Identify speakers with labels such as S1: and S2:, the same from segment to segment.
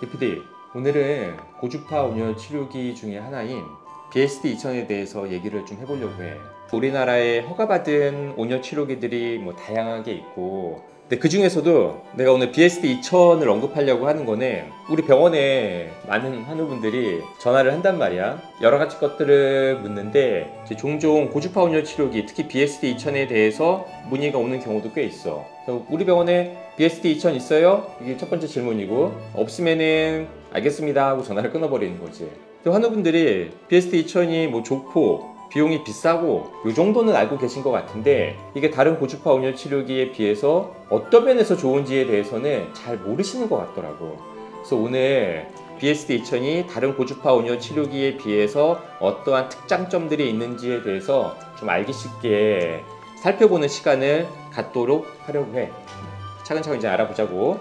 S1: PD, 오늘은 고주파 온열 치료기 중에 하나인 BSD-2000에 대해서 얘기를 좀 해보려고 해. 우리나라에 허가받은 온열 치료기들이 뭐 다양하게 있고, 근데 그 중에서도 내가 오늘 BSD-2000을 언급하려고 하는 거는 우리 병원에 많은 환우분들이 전화를 한단 말이야. 여러 가지 것들을 묻는데 종종 고주파 온열 치료기, 특히 BSD-2000에 대해서 문의가 오는 경우도 꽤 있어. 그래서 우리 병원에 BSD-2000 있어요? 이게 첫 번째 질문이고, 없으면은 알겠습니다 하고 전화를 끊어버리는 거지. 환우분들이 BSD-2000이 뭐 좋고 비용이 비싸고 요 정도는 알고 계신 것 같은데, 이게 다른 고주파 온열 치료기에 비해서 어떤 면에서 좋은지에 대해서는 잘 모르시는 것 같더라고. 그래서 오늘 BSD-2000이 다른 고주파 온열 치료기에 비해서 어떠한 특장점들이 있는지에 대해서 좀 알기 쉽게 살펴보는 시간을 갖도록 하려고 해. 차근차근 이제 알아보자고.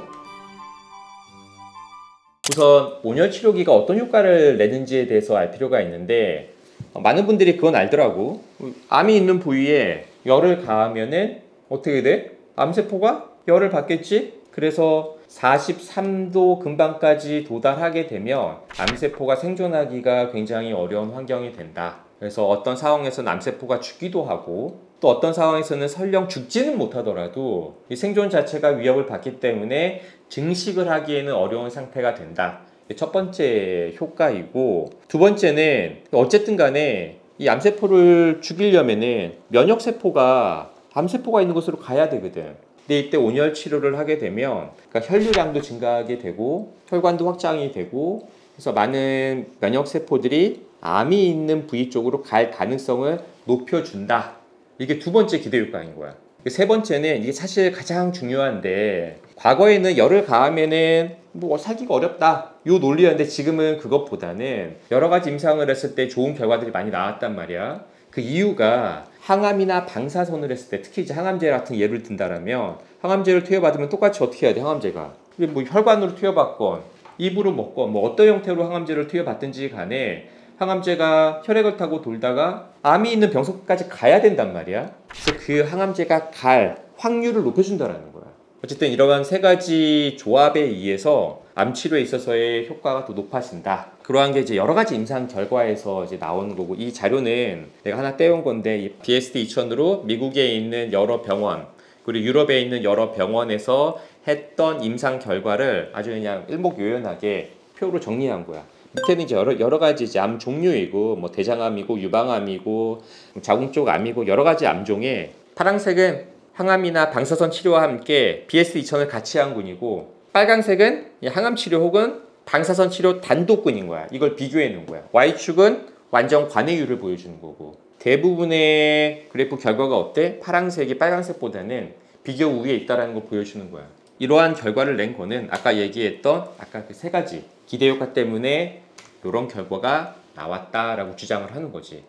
S1: 우선 온열 치료기가 어떤 효과를 내는지에 대해서 알 필요가 있는데, 많은 분들이 그건 알더라고. 암이 있는 부위에 열을 가하면은 어떻게 돼? 암세포가 열을 받겠지? 그래서 43도 근방까지 도달하게 되면 암세포가 생존하기가 굉장히 어려운 환경이 된다. 그래서 어떤 상황에서는 암세포가 죽기도 하고, 또 어떤 상황에서는 설령 죽지는 못하더라도 이 생존 자체가 위협을 받기 때문에 증식을 하기에는 어려운 상태가 된다. 첫 번째 효과이고, 두 번째는 어쨌든 간에 이 암세포를 죽이려면은 면역세포가 암세포가 있는 곳으로 가야 되거든. 근데 이때 온열 치료를 하게 되면 그러니까 혈류량도 증가하게 되고 혈관도 확장이 되고, 그래서 많은 면역세포들이 암이 있는 부위 쪽으로 갈 가능성을 높여준다. 이게 두 번째 기대 효과인 거야. 세 번째는 이게 사실 가장 중요한데, 과거에는 열을 가하면은 뭐 살기가 어렵다 요 논리였는데, 지금은 그것보다는 여러 가지 임상을 했을 때 좋은 결과들이 많이 나왔단 말이야. 그 이유가 항암이나 방사선을 했을 때, 특히 이제 항암제 같은 예를 든다라면, 항암제를 투여받으면 똑같이 어떻게 해야 돼? 항암제가 뭐 혈관으로 투여받건 입으로 먹건 뭐 어떤 형태로 항암제를 투여받든지 간에 항암제가 혈액을 타고 돌다가 암이 있는 병석까지 가야 된단 말이야. 그래서 그 항암제가 갈 확률을 높여준다는 거야. 어쨌든 이러한 세 가지 조합에 의해서 암 치료에 있어서의 효과가 더 높아진다. 그러한 게 이제 여러 가지 임상 결과에서 이제 나오는 거고, 이 자료는 내가 하나 떼온 건데, 이 BSD-2000으로 미국에 있는 여러 병원, 그리고 유럽에 있는 여러 병원에서 했던 임상 결과를 아주 그냥 일목요연하게 표로 정리한 거야. 밑에는 이제 여러 가지 이제 암 종류이고, 뭐 대장암이고 유방암이고 자궁 쪽 암이고 여러 가지 암종에, 파란색은 항암이나 방사선 치료와 함께 BSD-2000을 같이 한 군이고, 빨간색은 항암 치료 혹은 방사선 치료 단독군인 거야. 이걸 비교해 놓은 거야. Y축은 완전 관해율을 보여주는 거고, 대부분의 그래프 결과가 어때? 파란색이 빨간색보다는 비교 우위에 있다는 걸 보여주는 거야. 이러한 결과를 낸 거는 아까 얘기했던 아까 그 세 가지 기대 효과 때문에 이런 결과가 나왔다라고 주장을 하는 거지.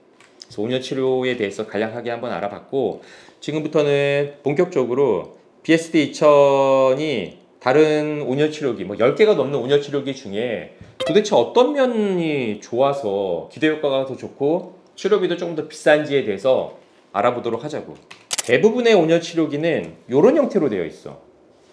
S1: 그래서 온열 치료에 대해서 간략하게 한번 알아봤고, 지금부터는 본격적으로 BSD-2000이 다른 온열 치료기, 뭐 10개가 넘는 온열 치료기 중에 도대체 어떤 면이 좋아서 기대 효과가 더 좋고 치료비도 조금 더 비싼지에 대해서 알아보도록 하자고. 대부분의 온열 치료기는 이런 형태로 되어 있어.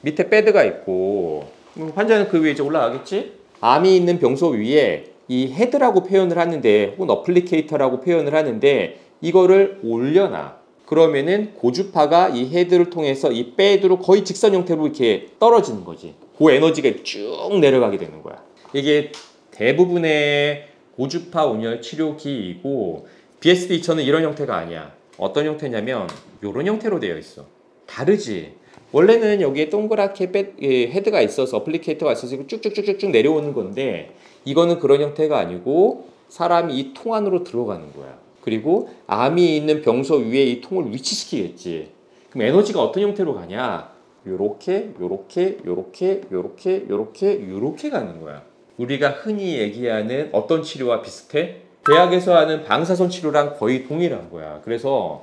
S1: 밑에 패드가 있고, 환자는 그 위에 이제 올라가겠지? 암이 있는 병소 위에 이 헤드라고 표현을 하는데, 혹은 어플리케이터라고 표현을 하는데, 이거를 올려놔. 그러면은 고주파가 이 헤드를 통해서 이 패드로 거의 직선 형태로 이렇게 떨어지는 거지. 그 에너지가 쭉 내려가게 되는 거야. 이게 대부분의 고주파 온열 치료기이고, BSD-2000은 이런 형태가 아니야. 어떤 형태냐면 이런 형태로 되어 있어. 다르지? 원래는 여기에 동그랗게 헤드가 있어서, 어플리케이터가 있어서 쭉쭉쭉쭉 내려오는 건데, 이거는 그런 형태가 아니고 사람이 이 통 안으로 들어가는 거야. 그리고 암이 있는 병소 위에 이 통을 위치시키겠지. 그럼 에너지가 어떤 형태로 가냐? 요렇게 요렇게 요렇게 요렇게 요렇게 요렇게 가는 거야. 우리가 흔히 얘기하는 어떤 치료와 비슷해? 대학에서 하는 방사선 치료랑 거의 동일한 거야. 그래서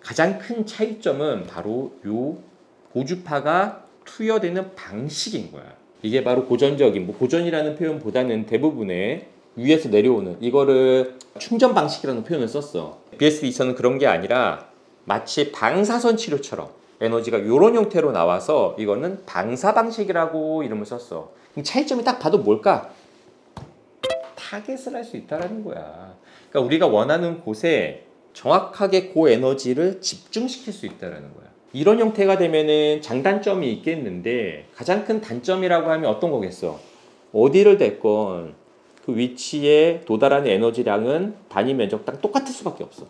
S1: 가장 큰 차이점은 바로 요 고주파가 투여되는 방식인 거야. 이게 바로 고전적인, 뭐 고전이라는 표현보다는 대부분의 위에서 내려오는, 이거를 충전 방식이라는 표현을 썼어. BSD-2000은 그런 게 아니라 마치 방사선 치료처럼 에너지가 이런 형태로 나와서 이거는 방사 방식이라고 이름을 썼어. 그럼 차이점이 딱 봐도 뭘까? 타겟을 할 수 있다라는 거야. 그러니까 우리가 원하는 곳에 정확하게 고에너지를 집중시킬 수 있다라는 거야. 이런 형태가 되면은 장단점이 있겠는데 가장 큰 단점이라고 하면 어떤 거겠어? 어디를 댔건 그 위치에 도달하는 에너지량은 단위 면적당 똑같을 수밖에 없어.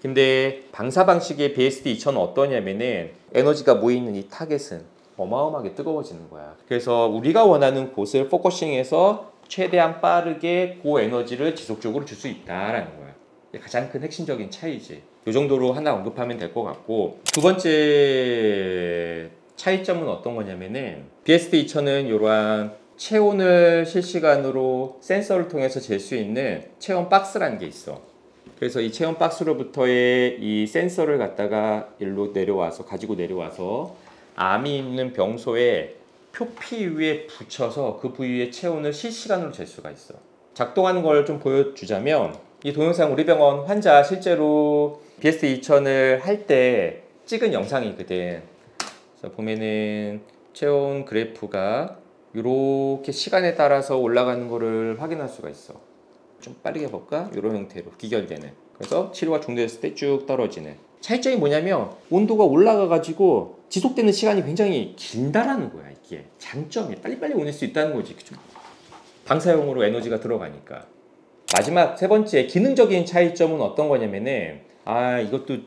S1: 근데 방사 방식의 BSD-2000은 어떠냐면은 에너지가 모이는 이 타겟은 어마어마하게 뜨거워지는 거야. 그래서 우리가 원하는 곳을 포커싱해서 최대한 빠르게 고에너지를 지속적으로 줄 수 있다라는 거야. 이게 가장 큰 핵심적인 차이지. 이 정도로 하나 언급하면 될 것 같고, 두 번째 차이점은 어떤 거냐면은 BSD-2000은 이러한 체온을 실시간으로 센서를 통해서 잴 수 있는 체온 박스라는 게 있어. 그래서 이 체온 박스로부터의 이 센서를 갖다가 일로 내려와서 가지고 내려와서 암이 있는 병소에 표피 위에 붙여서 그 부위의 체온을 실시간으로 잴 수가 있어. 작동하는 걸 좀 보여주자면, 이 동영상 우리 병원 환자 실제로 BSD-2000을 할 때 찍은 영상이거든. 그래서 보면은 체온 그래프가 이렇게 시간에 따라서 올라가는 거를 확인할 수가 있어. 좀 빠르게 볼까? 이런 형태로 기결되는. 그래서 치료가 중단됐을 때 쭉 떨어지는. 차이점이 뭐냐면 온도가 올라가 가지고 지속되는 시간이 굉장히 길다라는 거야. 이게 장점이 빨리빨리 오낼 수 있다는 거지. 그죠? 방사용으로 에너지가 들어가니까. 마지막 세 번째 기능적인 차이점은 어떤 거냐면은 이것도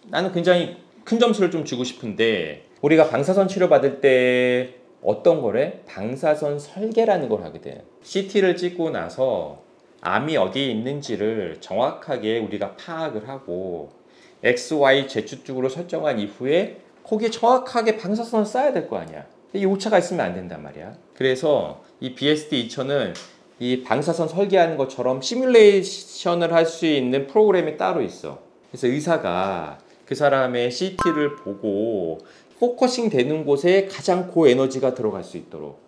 S1: 나는 굉장히 큰 점수를 좀 주고 싶은데, 우리가 방사선 치료 받을 때 어떤 거래? 방사선 설계라는 걸 하거든. CT를 찍고 나서 암이 어디에 있는지를 정확하게 우리가 파악을 하고 X, Y 제추축으로 설정한 이후에 거기에 정확하게 방사선을 쏴야 될 거 아니야. 이 오차가 있으면 안 된단 말이야. 그래서 이 BSD-2000은 이 방사선 설계하는 것처럼 시뮬레이션을 할 수 있는 프로그램이 따로 있어. 그래서 의사가 그 사람의 CT를 보고 포커싱 되는 곳에 가장 고에너지가 들어갈 수 있도록.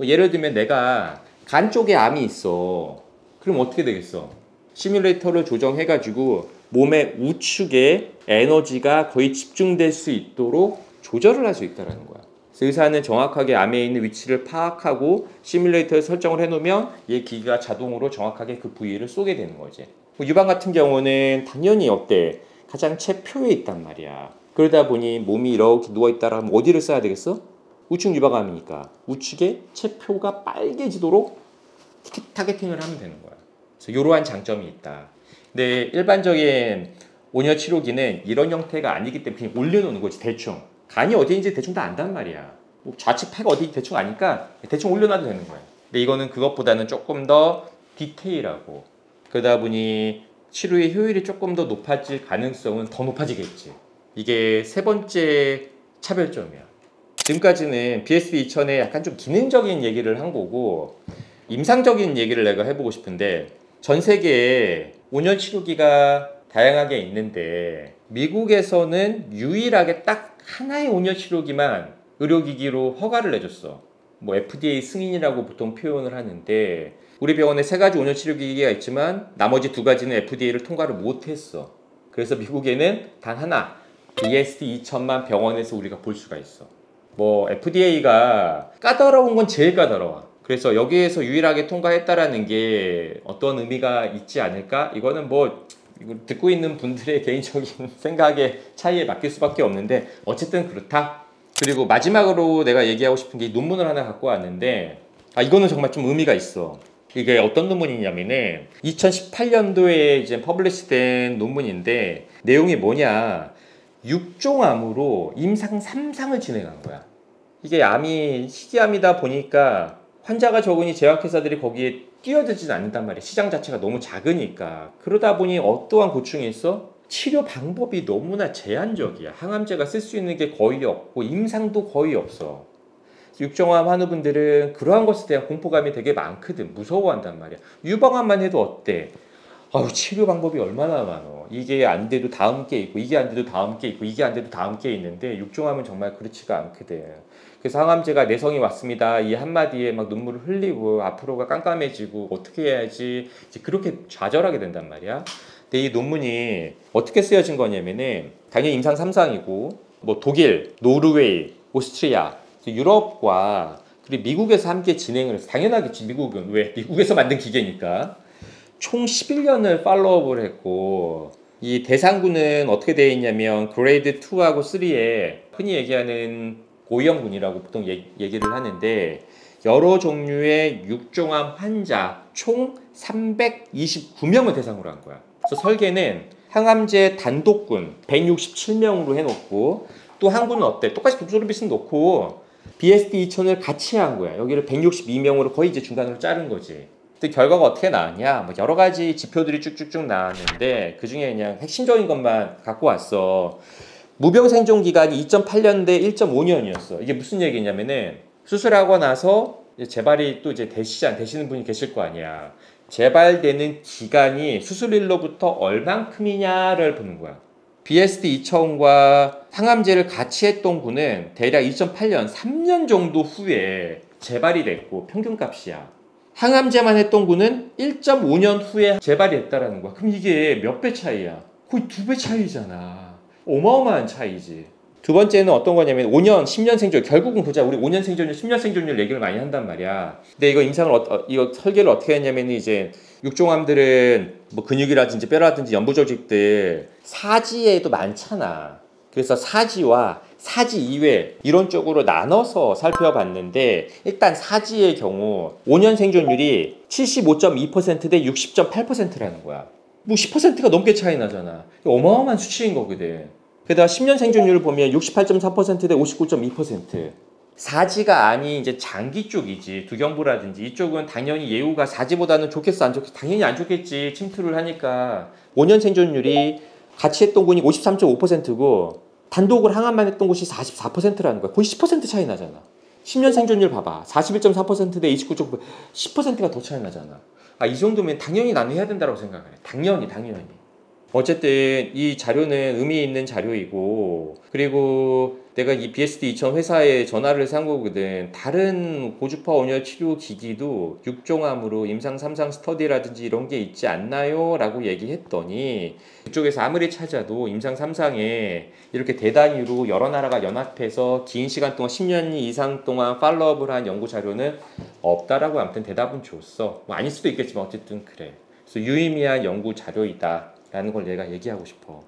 S1: 예를 들면 내가 간 쪽에 암이 있어. 그럼 어떻게 되겠어? 시뮬레이터를 조정해가지고 몸의 우측에 에너지가 거의 집중될 수 있도록 조절을 할 수 있다는 거야. 그래서 의사는 정확하게 암에 있는 위치를 파악하고 시뮬레이터에 설정을 해놓으면 이 기기가 자동으로 정확하게 그 부위를 쏘게 되는 거지. 유방 같은 경우는 당연히 어때? 가장 최표에 있단 말이야. 그러다 보니 몸이 이렇게 누워있다라 하면 어디를 쏴야 되겠어? 우측 유방암이니까 우측에 체표가 빨개지도록 타겟팅을 하면 되는 거야. 그래서 이러한 장점이 있다. 근데 일반적인 온열 치료기는 이런 형태가 아니기 때문에 그냥 올려놓는 거지. 대충 간이 어디인지 대충 다 안단 말이야. 뭐 좌측 폐가 어디 대충 아니까 대충 올려놔도 되는 거야. 근데 이거는 그것보다는 조금 더 디테일하고, 그러다 보니 치료의 효율이 조금 더 높아질 가능성은 더 높아지겠지. 이게 세 번째 차별점이야. 지금까지는 BSD-2000의 약간 좀 기능적인 얘기를 한 거고, 임상적인 얘기를 내가 해보고 싶은데, 전 세계에 온열 치료기가 다양하게 있는데 미국에서는 유일하게 딱 하나의 온열 치료기만 의료기기로 허가를 내줬어. 뭐 FDA 승인이라고 보통 표현을 하는데, 우리 병원에 3가지 온열 치료기기가 있지만 나머지 2가지는 FDA를 통과를 못했어. 그래서 미국에는 단 하나 BSD-2000만 병원에서 우리가 볼 수가 있어. 뭐 FDA가 까다로운 건 제일 까다로워. 그래서 여기에서 유일하게 통과했다라는 게 어떤 의미가 있지 않을까? 이거는 뭐 이거 듣고 있는 분들의 개인적인 생각의 차이에 맡길 수밖에 없는데 어쨌든 그렇다. 그리고 마지막으로 내가 얘기하고 싶은 게 논문을 하나 갖고 왔는데, 이거는 정말 좀 의미가 있어. 이게 어떤 논문이냐면은 2018년도에 이제 퍼블리시된 논문인데, 내용이 뭐냐, 육종암으로 임상 3상을 진행한 거야. 이게 암이 희귀암이다 보니까 환자가 적으니 제약회사들이 거기에 뛰어들진 않는단 말이야. 시장 자체가 너무 작으니까. 그러다 보니 어떠한 고충이 있어? 치료 방법이 너무나 제한적이야. 항암제가 쓸 수 있는 게 거의 없고 임상도 거의 없어. 육종암 환우분들은 그러한 것에 대한 공포감이 되게 많거든. 무서워한단 말이야. 유방암만 해도 어때? 치료 방법이 얼마나 많어. 이게 안 돼도 다음 게 있고, 이게 안 돼도 다음 게 있고, 이게 안 돼도 다음 게 있는데 육종암은 정말 그렇지가 않거든. 그래서 항암제가 내성이 왔습니다, 이 한마디에 막 눈물을 흘리고 앞으로가 깜깜해지고 어떻게 해야지 이제 그렇게 좌절하게 된단 말이야. 근데 이 논문이 어떻게 쓰여진 거냐면은 당연히 임상 3상이고 뭐 독일, 노르웨이, 오스트리아, 유럽과 그리고 미국에서 함께 진행을 해서 당연하겠지. 미국은 왜? 미국에서 만든 기계니까. 총 11년을 팔로우업을 했고 이 대상군은 어떻게 되어 있냐면 그레이드 2하고 3에 흔히 얘기하는 고위험군이라고 보통 얘기를 하는데 여러 종류의 육종암 환자 총 329명을 대상으로 한 거야. 그래서 설계는 항암제 단독군 167명으로 해놓고 또 한 군은 어때? 똑같이 독소르비스 놓고 BSD 2000을 같이 한 거야. 여기를 162명으로 거의 이제 중간으로 자른 거지. 근데 결과가 어떻게 나왔냐? 뭐 여러 가지 지표들이 쭉쭉쭉 나왔는데 그 중에 그냥 핵심적인 것만 갖고 왔어. 무병 생존 기간이 2.8년 대 1.5년이었어. 이게 무슨 얘기냐면은 수술하고 나서 재발이 또 이제 되시는 분이 계실 거 아니야. 재발되는 기간이 수술일로부터 얼만큼이냐를 보는 거야. BSD 2000과 항암제를 같이 했던 분은 대략 2008년 3년 정도 후에 재발이 됐고 평균값이야. 항암제만 했던 분은 1.5년 후에 재발이 됐다라는 거야. 그럼 이게 몇 배 차이야? 거의 2배 차이잖아. 어마어마한 차이지. 두 번째는 어떤 거냐면 5년, 10년 생존. 결국은 보자. 우리 5년 생존율, 10년 생존율 얘기를 많이 한단 말이야. 근데 이거 이거 설계를 어떻게 했냐면 이제 육종암들은 뭐 근육이라든지 뼈라든지 연부 조직들 사지에도 많잖아. 그래서 사지와 사지 이외 이런 쪽으로 나눠서 살펴봤는데 일단 사지의 경우 5년 생존율이 75.2% 대 60.8%라는 거야. 뭐 10%가 넘게 차이 나잖아. 어마어마한 수치인 거거든. 게다가 10년 생존율을 보면 68.4% 대 59.2%. 사지가 아닌 이제 장기 쪽이지. 두경부라든지 이쪽은 당연히 예후가 사지보다는 좋겠어 안 좋겠어? 당연히 안 좋겠지. 침투를 하니까. 5년 생존율이 같이 했던 군이 53.5%고 단독으로 항암만 했던 곳이 44%라는 거야. 거의 10% 차이 나잖아. 10년 생존율 봐봐. 41.4%대 29.9%. 10%가 더 차이 나잖아. 아, 이 정도면 당연히 나는 해야 된다고 생각해. 당연히. 어쨌든 이 자료는 의미 있는 자료이고 그리고 내가 이 BSD 2000 회사에 전화를 해서 한 거거든. 다른 고주파 온열 치료 기기도 육종암으로 임상 3상 스터디라든지 이런 게 있지 않나요? 라고 얘기했더니 그쪽에서 아무리 찾아도 임상 3상에 이렇게 대단위로 여러 나라가 연합해서 긴 시간 동안 10년 이상 동안 팔로업을 한 연구 자료는 없다라고 아무튼 대답은 줬어. 뭐 아닐 수도 있겠지만 어쨌든 그래. 그래서 유의미한 연구 자료이다 라는 걸 내가 얘기하고 싶어.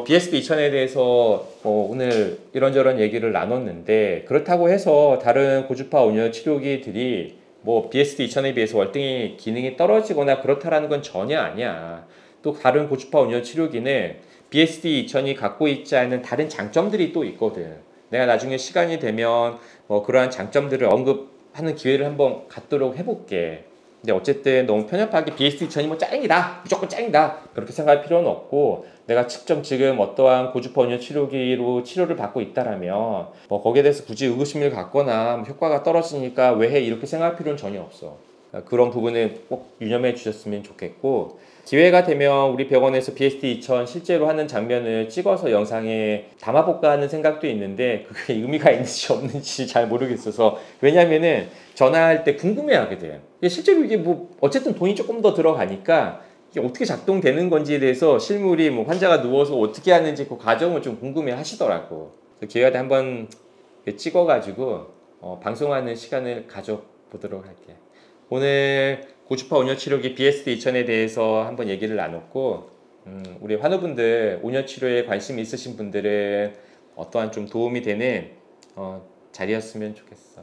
S1: BSD 2000에 대해서 오늘 이런저런 얘기를 나눴는데 그렇다고 해서 다른 고주파 온열 치료기들이 뭐 BSD 2000에 비해서 월등히 기능이 떨어지거나 그렇다라는 건 전혀 아니야. 또 다른 고주파 온열 치료기는 BSD 2000이 갖고 있지 않은 다른 장점들이 또 있거든. 내가 나중에 시간이 되면 그러한 장점들을 언급하는 기회를 한번 갖도록 해볼게. 근데 어쨌든 너무 편협하게 BSD 2000이 뭐 짱이다 무조건 짱이다 그렇게 생각할 필요는 없고 내가 직접 지금 어떠한 고주파 온열 치료기로 치료를 받고 있다라면 거기에 대해서 굳이 의구심을 갖거나 효과가 떨어지니까 왜 해 이렇게 생각할 필요는 전혀 없어. 그런 부분은 꼭 유념해 주셨으면 좋겠고 기회가 되면 우리 병원에서 BSD 2000 실제로 하는 장면을 찍어서 영상에 담아볼까 하는 생각도 있는데 그게 의미가 있는지 없는지 잘 모르겠어서 왜냐면은 전화할 때 궁금해하게 실제로 이게 뭐 어쨌든 돈이 조금 더 들어가니까 이게 어떻게 작동되는 건지에 대해서 실물이 뭐 환자가 누워서 어떻게 하는지 그 과정을 좀 궁금해 하시더라고. 기회가 되면 한번 찍어가지고 방송하는 시간을 가져보도록 할게. 오늘 고주파 온열 치료기 BSD 2000에 대해서 한번 얘기를 나눴고 우리 환우분들 온열 치료에 관심 있으신 분들은 어떠한 좀 도움이 되는 자리였으면 좋겠어.